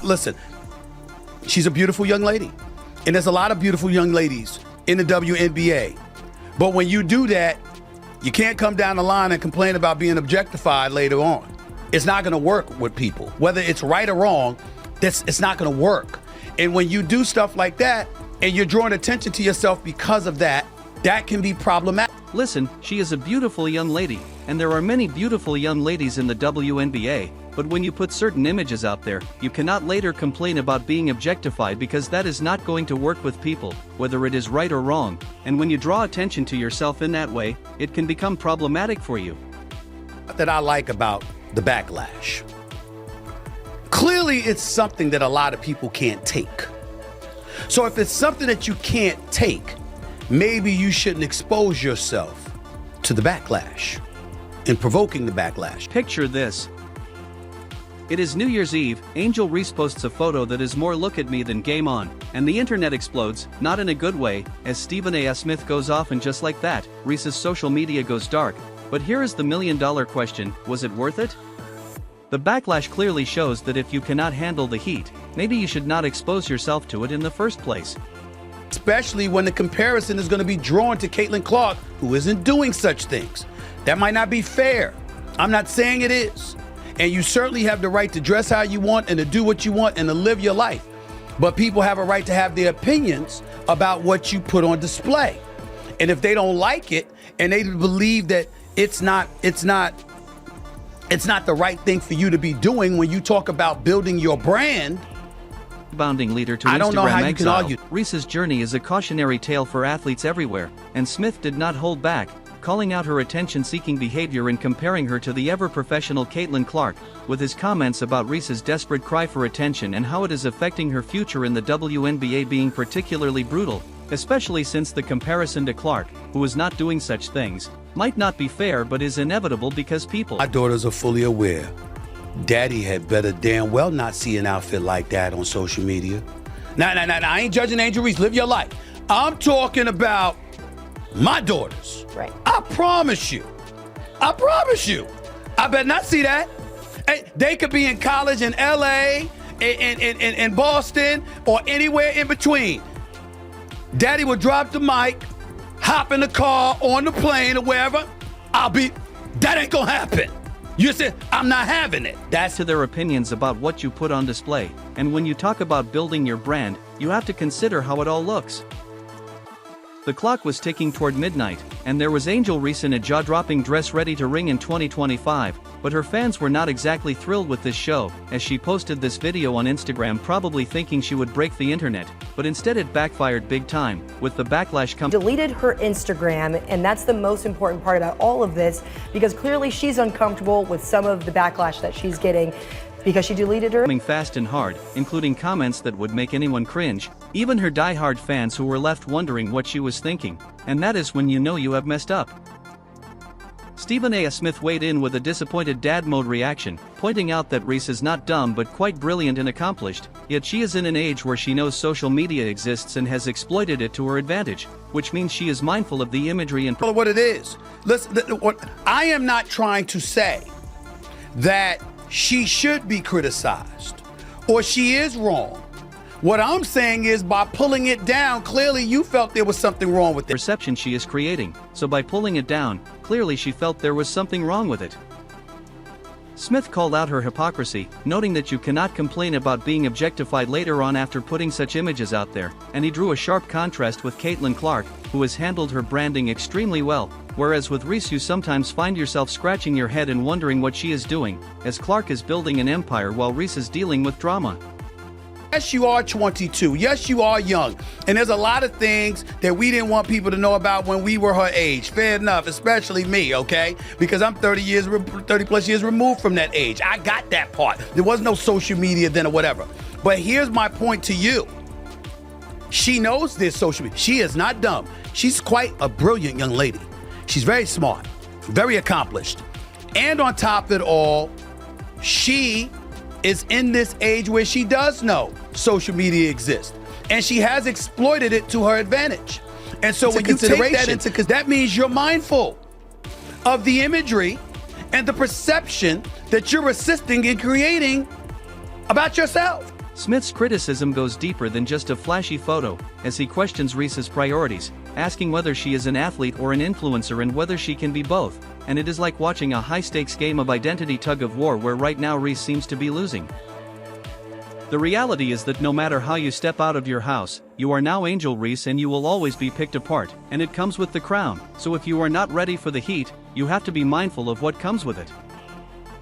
listen, she's a beautiful young lady. And there's a lot of beautiful young ladies in the WNBA. But when you do that, you can't come down the line and complain about being objectified later on. It's not going to work with people. Whether it's right or wrong, it's not going to work. And when you do stuff like that and you're drawing attention to yourself because of that, that can be problematic. Listen, she is a beautiful young lady, and there are many beautiful young ladies in the WNBA, but when you put certain images out there, you cannot later complain about being objectified because that is not going to work with people, whether it is right or wrong, and when you draw attention to yourself in that way, it can become problematic for you. That I like about the backlash. Clearly, it's something that a lot of people can't take. So if it's something that you can't take, maybe you shouldn't expose yourself to the backlash and provoking the backlash. Picture this. It is New Year's Eve, Angel Reese posts a photo that is more look at me than game on, and the internet explodes, not in a good way, as Stephen A. Smith goes off and just like that, Reese's social media goes dark. But here is the million-dollar question, was it worth it? The backlash clearly shows that if you cannot handle the heat, maybe you should not expose yourself to it in the first place. Especially when the comparison is going to be drawn to Caitlin Clark, who isn't doing such things. That might not be fair. I'm not saying it is. And you certainly have the right to dress how you want and to do what you want and to live your life. But people have a right to have their opinions about what you put on display. And if they don't like it and they believe that it's not the right thing for you to be doing when you talk about building your brand. Bounding leader to I don't know Instagram how you exile. can argue. Reese's journey is a cautionary tale for athletes everywhere, and Smith did not hold back, calling out her attention-seeking behavior and comparing her to the ever-professional Caitlin Clark, with his comments about Reese's desperate cry for attention and how it is affecting her future in the WNBA being particularly brutal, especially since the comparison to Clark, who is not doing such things, might not be fair but is inevitable because people. My daughters are fully aware. Daddy had better damn well not see an outfit like that on social media. Now, I ain't judging Angel Reese. Live your life. I'm talking about my daughters. Right. I promise you. I better not see that. Hey, they could be in college in LA, in Boston, or anywhere in between. Daddy would drop the mic, hop in the car, on the plane, or wherever. That ain't gonna happen. You said, I'm not having it. That's to their opinions about what you put on display, and when you talk about building your brand, you have to consider how it all looks. The clock was ticking toward midnight, and there was Angel Reese in a jaw-dropping dress ready to ring in 2025, but her fans were not exactly thrilled with this show, as she posted this video on Instagram probably thinking she would break the internet, but instead it backfired big time, with the backlash coming. Deleted her Instagram, and that's the most important part about all of this, because clearly she's uncomfortable with some of the backlash that she's getting because she deleted her. Coming fast and hard, including comments that would make anyone cringe, even her die-hard fans who were left wondering what she was thinking, and that is when you know you have messed up. Stephen A. Smith weighed in with a disappointed dad mode reaction, pointing out that Reese is not dumb but quite brilliant and accomplished, yet she is in an age where she knows social media exists and has exploited it to her advantage, which means she is mindful of the imagery and what it is. Listen, I am not trying to say that she should be criticized or she is wrong. What I'm saying is by pulling it down, clearly you felt there was something wrong with it. Perception she is creating, so by pulling it down, clearly she felt there was something wrong with it. Smith called out her hypocrisy, noting that you cannot complain about being objectified later on after putting such images out there, and he drew a sharp contrast with Caitlin Clark, who has handled her branding extremely well, whereas with Reese you sometimes find yourself scratching your head and wondering what she is doing, as Clark is building an empire while Reese is dealing with drama. Yes, you are 22. Yes, you are young. And there's a lot of things that we didn't want people to know about when we were her age. Fair enough, especially me, okay? Because I'm 30 plus years removed from that age. I got that part. There was no social media then or whatever. But here's my point to you. She knows this social media. She is not dumb. She's quite a brilliant young lady. She's very smart, very accomplished. And on top of it all, she is in this age where she does know social media exists. And she has exploited it to her advantage. And so when you take that into, because that means you're mindful of the imagery and the perception that you're assisting in creating about yourself. Smith's criticism goes deeper than just a flashy photo, as he questions Reese's priorities, asking whether she is an athlete or an influencer and whether she can be both, and it is like watching a high-stakes game of identity tug-of-war where right now Reese seems to be losing. The reality is that no matter how you step out of your house, you are now Angel Reese and you will always be picked apart, and it comes with the crown, so if you are not ready for the heat, you have to be mindful of what comes with it.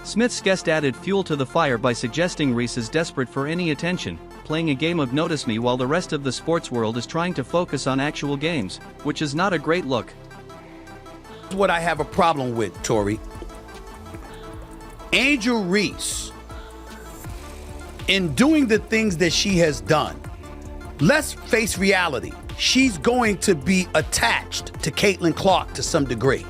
Smith's guest added fuel to the fire by suggesting Reese is desperate for any attention, playing a game of Notice Me while the rest of the sports world is trying to focus on actual games, which is not a great look. What I have a problem with, Tori. Angel Reese, in doing the things that she has done, let's face reality. She's going to be attached to Caitlin Clark to some degree.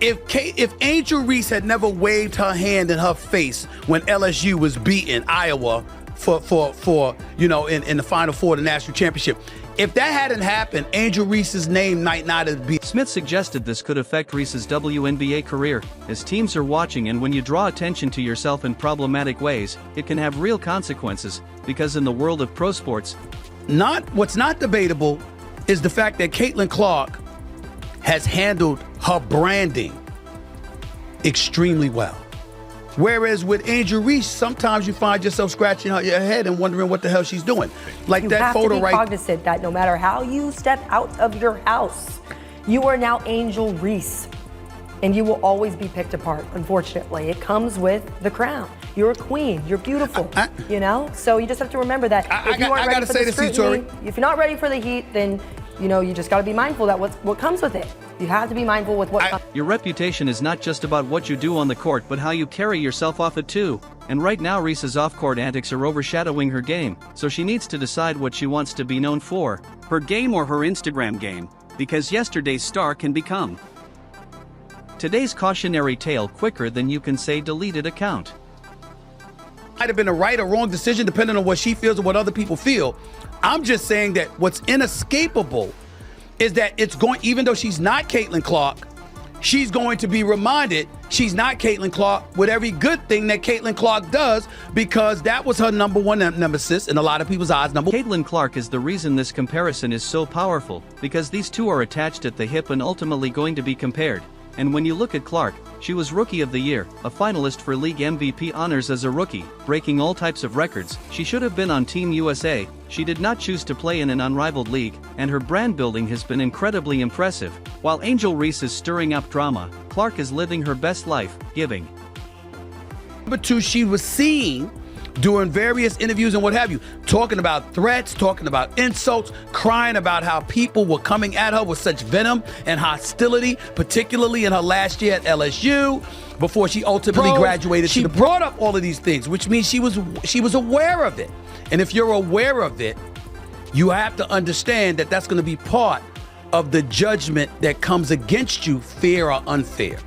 If Angel Reese had never waved her hand in her face when LSU was beating Iowa for in the Final Four of the national championship, if that hadn't happened, Angel Reese's name might not have been. Smith suggested this could affect Reese's WNBA career, as teams are watching, and when you draw attention to yourself in problematic ways, it can have real consequences, because in the world of pro sports, what's not debatable is the fact that Caitlin Clark has handled her branding extremely well. Whereas with Angel Reese, sometimes you find yourself scratching your head and wondering what the hell she's doing. Like you that photo right. You have to be cognizant that no matter how you step out of your house, you are now Angel Reese. And you will always be picked apart, unfortunately. It comes with the crown. You're a queen. You're beautiful. So you just have to remember that if you aren't ready for the scrutiny, if you're not ready for the heat, then you just got to be mindful that what comes with it. You have to be mindful with what comes. Your reputation is not just about what you do on the court, but how you carry yourself off it too. And right now Reese's off-court antics are overshadowing her game, so she needs to decide what she wants to be known for. Her game or her Instagram game, because yesterday's star can become today's cautionary tale quicker than you can say deleted account. Might have been a right or wrong decision depending on what she feels or what other people feel. I'm just saying that what's inescapable is that even though she's not Caitlin Clark, she's going to be reminded she's not Caitlin Clark with every good thing that Caitlin Clark does, because that was her number one nemesis in a lot of people's eyes. Caitlin Clark is the reason this comparison is so powerful, because these two are attached at the hip and ultimately going to be compared. And when you look at Clark, she was Rookie of the Year, a finalist for League MVP honors as a rookie, breaking all types of records. She should have been on Team USA. She did not choose to play in an unrivaled league, and her brand building has been incredibly impressive. While Angel Reese is stirring up drama, Clark is living her best life, giving. Number two, she was seen doing various interviews and what have you, talking about threats, talking about insults, crying about how people were coming at her with such venom and hostility, particularly in her last year at LSU, before she ultimately graduated. She brought up all of these things, which means she was aware of it. And if you're aware of it, you have to understand that that's going to be part of the judgment that comes against you, fair or unfair.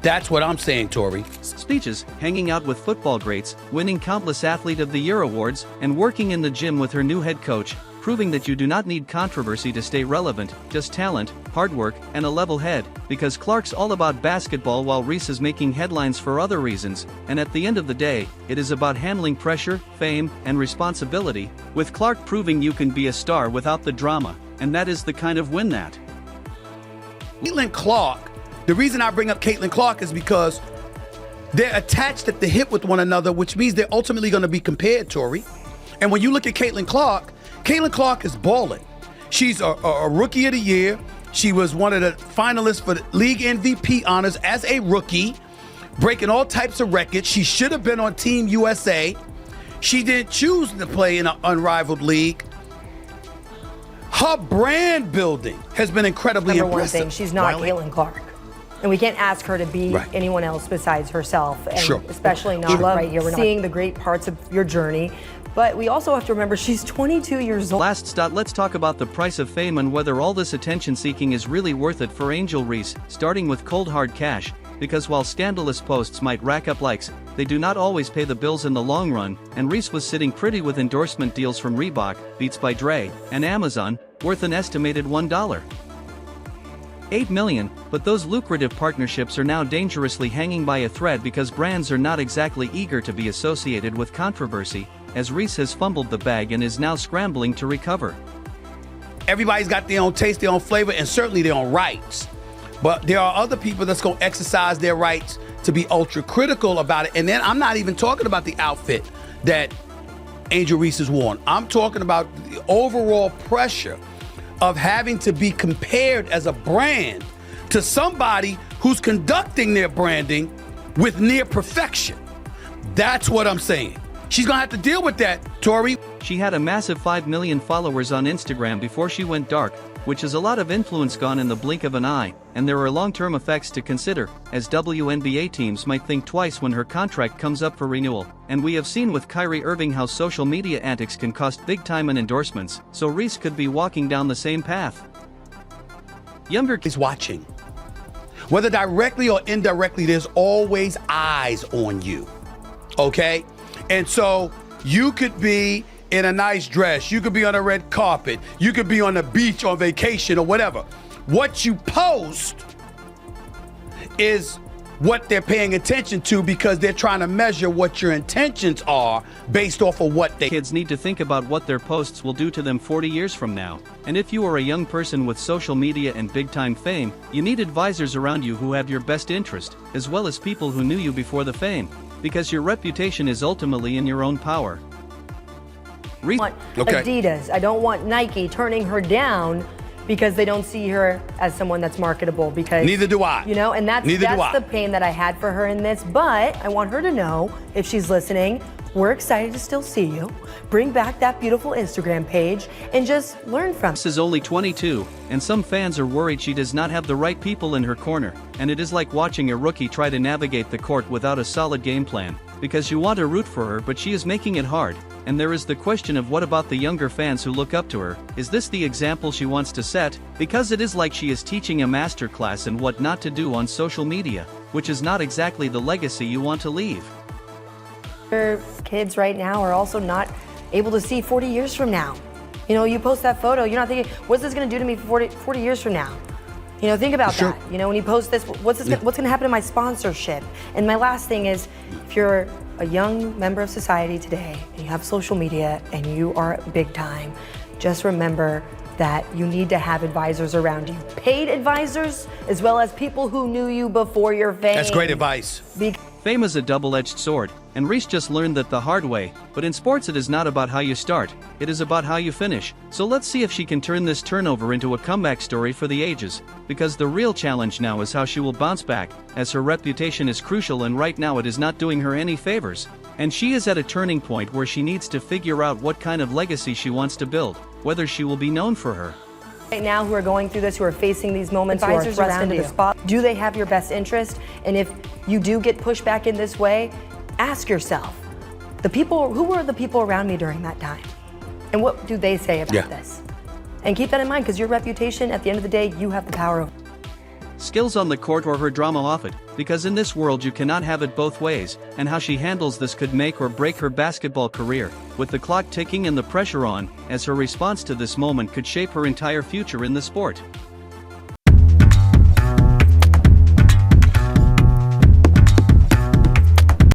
That's what I'm saying, Tori. Speeches, hanging out with football greats, winning countless Athlete of the Year awards, and working in the gym with her new head coach, proving that you do not need controversy to stay relevant, just talent, hard work, and a level head, because Clark's all about basketball while Reese is making headlines for other reasons, and at the end of the day, it is about handling pressure, fame, and responsibility, with Clark proving you can be a star without the drama, and that is the kind of win that. Caitlin Clark, the reason I bring up Caitlin Clark is because they're attached at the hip with one another, which means they're ultimately going to be compared, Tori. And when you look at Caitlin Clark is balling. She's a Rookie of the Year. She was one of the finalists for the League MVP honors as a rookie, breaking all types of records. She should have been on Team USA. She didn't choose to play in an unrivaled league. Her brand building has been incredibly impressive. Number one thing, she's not Caitlin Clark. And we can't ask her to be anyone else besides herself, and especially not right here. We're seeing the great parts of your journey, but we also have to remember she's 22 years old. Let's talk about the price of fame and whether all this attention-seeking is really worth it for Angel Reese, starting with cold hard cash, because while scandalous posts might rack up likes, they do not always pay the bills in the long run, and Reese was sitting pretty with endorsement deals from Reebok, Beats by Dre, and Amazon, worth an estimated $1.8 million, but those lucrative partnerships are now dangerously hanging by a thread because brands are not exactly eager to be associated with controversy, as Reese has fumbled the bag and is now scrambling to recover. Everybody's got their own taste, their own flavor, and certainly their own rights. But there are other people that's going to exercise their rights to be ultra critical about it. And then I'm not even talking about the outfit that Angel Reese has worn. I'm talking about the overall pressure of having to be compared as a brand to somebody who's conducting their branding with near perfection. That's what I'm saying. She's gonna have to deal with that, Tori. She had a massive 5 million followers on Instagram before she went dark, which is a lot of influence gone in the blink of an eye, and there are long-term effects to consider, as WNBA teams might think twice when her contract comes up for renewal, and we have seen with Kyrie Irving how social media antics can cost big time in endorsements, so Reese could be walking down the same path. Younger Is watching. Whether directly or indirectly, there's always eyes on you, okay? And so you could be in a nice dress, you could be on a red carpet, you could be on the beach on vacation or whatever. What you post is what they're paying attention to because they're trying to measure what your intentions are based off of what they... Kids need to think about what their posts will do to them 40 years from now. And if you are a young person with social media and big-time fame, you need advisors around you who have your best interest, as well as people who knew you before the fame, because your reputation is ultimately in your own power. I want Adidas. I don't want Nike turning her down because they don't see her as someone that's marketable. Because Neither do I. You know, and that's the pain that I had for her in this. But I want her to know, if she's listening, we're excited to still see you. Bring back that beautiful Instagram page and just learn from. Reese is only 22, and some fans are worried she does not have the right people in her corner, and it is like watching a rookie try to navigate the court without a solid game plan, because you want to root for her but she is making it hard. And there is the question of what about the younger fans who look up to her? Is this the example she wants to set? Because it is like she is teaching a masterclass in what not to do on social media, which is not exactly the legacy you want to leave. Kids right now are also not able to see 40 years from now. You know, you post that photo, you're not thinking, what's this going to do to me 40 years from now? You know, think about that. You know, when you post this, what's going to happen to my sponsorship? And my last thing is, if you're a young member of society today and you have social media and you are big time, just remember that you need to have advisors around you. Paid advisors, as well as people who knew you before your fame. That's great advice. Fame is a double-edged sword, and Reese just learned that the hard way, but in sports it is not about how you start, it is about how you finish. So let's see if she can turn this turnover into a comeback story for the ages, because the real challenge now is how she will bounce back, as her reputation is crucial and right now it is not doing her any favors. And she is at a turning point where she needs to figure out what kind of legacy she wants to build, whether she will be known for her. Right now, who are going through this, who are facing these moments, advisors who are thrust into the spot, do they have your best interest? And if you do get pushed back in this way, ask yourself, who were the people around me during that time? And what do they say about this? And keep that in mind, because your reputation, at the end of the day, you have the power over. Skills on the court or her drama off it, because in this world you cannot have it both ways, and how she handles this could make or break her basketball career, with the clock ticking and the pressure on, as her response to this moment could shape her entire future in the sport.